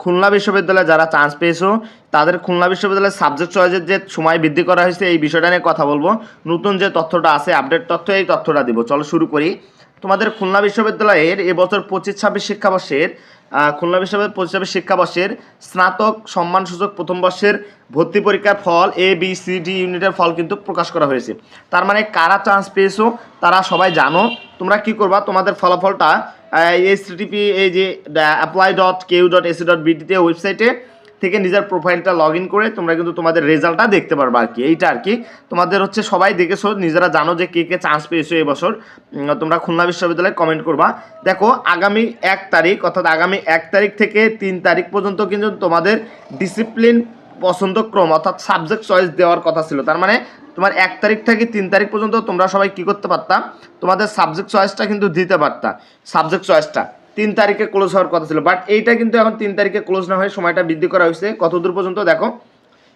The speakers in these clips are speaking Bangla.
খুলনা বিশ্ববিদ্যালয়ে যারা চান্স পেয়েছো তাদের খুলনা বিশ্ববিদ্যালয়ের সাবজেক্ট চয়েসের যে সময় বৃদ্ধি করা হয়েছে এই বিষয়টা নিয়ে কথা বলবো। নতুন যে তথ্যটা আছে আপডেট তথ্য, এই তথ্যটা দিব। চলো শুরু করি। তোমাদের খুলনা বিশ্ববিদ্যালয়ের এবছর 25-26 শিক্ষাবর্ষের খুলনা বিশ্ববিদ্যালয়ের 25-26 শিক্ষাবর্ষের স্নাতক সম্মানসূচক প্রথম বর্ষের ভর্তি পরীক্ষার ফল ABCD ইউনিটের ফল কিন্তু প্রকাশ করা হয়েছে। তার মানে কারা চান্স পেয়েছো তারা সবাই জানো। তোমরা কি করবা, তোমাদের ফলাফলটা HTTP এই যে apply.ku.ac.bd ওয়েবসাইটে থেকে নিজের প্রোফাইলটা লগ ইন করে তোমরা কিন্তু তোমাদের রেজাল্টটা দেখতে পারবা আর কি। এইটা আর কি তোমাদের হচ্ছে সবাই দেখেছো, নিজেরা জানো যে কে কে চান্স পেয়েছো এবছর। তোমরা খুলনা বিশ্ববিদ্যালয়ে কমেন্ট করবা। দেখো আগামী 1 তারিখ অর্থাৎ আগামী 1 তারিখ থেকে 3 তারিখ পর্যন্ত কিন্তু তোমাদের ডিসিপ্লিন পছন্দক্রম অর্থাৎ সাবজেক্ট চয়েস দেওয়ার কথা ছিল। তার মানে তোমার 1 তারিখ থেকে 3 তারিখ পর্যন্ত তোমরা সবাই কি করতে পারতা, তোমাদের সাবজেক্ট চয়েসটা কিন্তু দিতে পারতা। সাবজেক্ট চয়েসটা 3 তারিখে ক্লোজ হওয়ার কথা ছিল, বাট এইটা কিন্তু এখন 3 তারিখে ক্লোজ না হয়ে সময়টা বৃদ্ধি করা হয়েছে। কতদূর পর্যন্ত দেখো,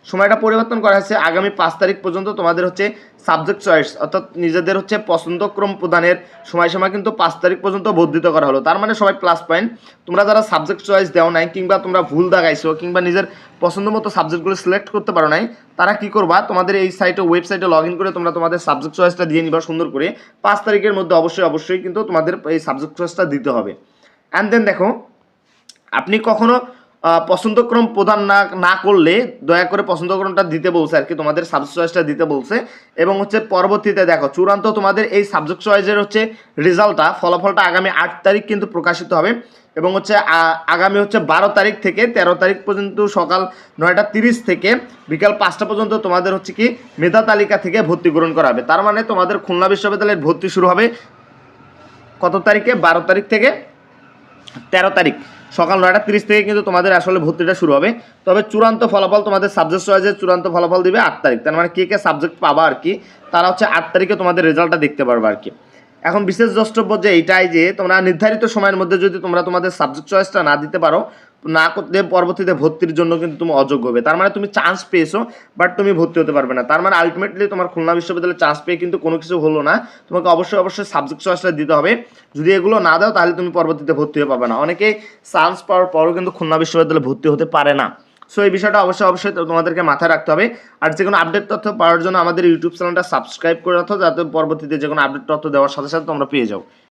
সময়টা পরিবর্তন করা হয়েছে আগামী 5 তারিখ পর্যন্ত তোমাদের হচ্ছে সাবজেক্ট চয়েস অর্থাৎ নিজেদের হচ্ছে পছন্দক্রম প্রদানের সময়সীমা কিন্তু 5 তারিখ পর্যন্ত বর্ধিত করা হলো। তার মানে সবাই প্লাস পয়েন্ট। তোমরা যারা সাবজেক্ট চয়েস দেও নাই কিংবা তোমরা ভুল দাগাইছো কিংবা নিজের পছন্দ মতো সাবজেক্টগুলো সিলেক্ট করতে পারো নাই, তারা কি করবা, তোমাদের এই ওয়েবসাইটে লগ ইন করে তোমরা তোমাদের সাবজেক্ট চয়েসটা দিয়ে নিবা সুন্দর করে। 5 তারিখের মধ্যে অবশ্যই কিন্তু তোমাদের এই সাবজেক্ট চয়েসটা দিতে হবে। অ্যান্ড দেন দেখো, আপনি কখনো পছন্দক্রম প্রদান না করলে দয়া করে পছন্দক্রমটা দিতে বলছে আর কি, তোমাদের সাবজেক্ট চয়েসটা দিতে বলছে। এবং হচ্ছে পরবর্তীতে দেখো চূড়ান্ত তোমাদের এই সাবজেক্ট চয়েসের হচ্ছে রেজাল্টটা ফলাফলটা আগামী 8 তারিখ কিন্তু প্রকাশিত হবে। এবং হচ্ছে আগামী হচ্ছে 12 তারিখ থেকে 13 তারিখ পর্যন্ত সকাল 9:30 থেকে বিকাল 5টা পর্যন্ত তোমাদের হচ্ছে কি মেধা তালিকা থেকে ভর্তি গ্রহণ করা হবে। তার মানে তোমাদের খুলনা বিশ্ববিদ্যালয়ের ভর্তি শুরু হবে কত তারিখে, 12 তারিখ থেকে 13 তারিখ সকাল 9:30 থেকে কিন্তু তোমাদের আসলে ভর্তিটা শুরু হবে। তবে চূড়ান্ত ফলাফল তোমাদের সাবজেক্ট চয়েসের চূড়ান্ত ফলাফল দিবে 8 তারিখ। তার মানে কে কে সাবজেক্ট পাবা আর কি, তারা হচ্ছে 8 তারিখে তোমাদের রেজাল্টটা দেখতে পারবে আর কি। এখন বিশেষ দ্রষ্টব্য যে এইটাই যে তোমরা নির্ধারিত সময়ের মধ্যে যদি তোমরা তোমাদের সাবজেক্ট চয়েসটা না দিতে পারো, না করতে পরবর্তীতে ভর্তির জন্য কিন্তু তুমি অযোগ্য হবে। তার মানে তুমি চান্স পেয়েছো বাট তুমি ভর্তি হতে পারবে না। তার মানে আলটিমেটলি তোমার খুলনা বিশ্ববিদ্যালয়ে চান্স পেয়ে কিন্তু কোনো কিছু হলো না, তোমাকে অবশ্যই সাবজেক্ট চয়েসটা দিতে হবে। যদি এগুলো না দাও তাহলে তুমি পরবর্তীতে ভর্তি হতে পারবে না। অনেকেই চান্স পাওয়ার পরও কিন্তু খুলনা বিশ্ববিদ্যালয়ে ভর্তি হতে পারে না। সো এই বিষয়টা অবশ্যই তোমাদেরকে মাথায় রাখতে হবে। আর যে কোনো আপডেট তথ্য পাওয়ার জন্য আমাদের ইউটিউব চ্যানেলটা সাবস্ক্রাইব করে রাখো, যাতে পরবর্তীতে যে কোনো আপডেট তথ্য দেওয়ার সাথে সাথে তোমরা পেয়ে যাও।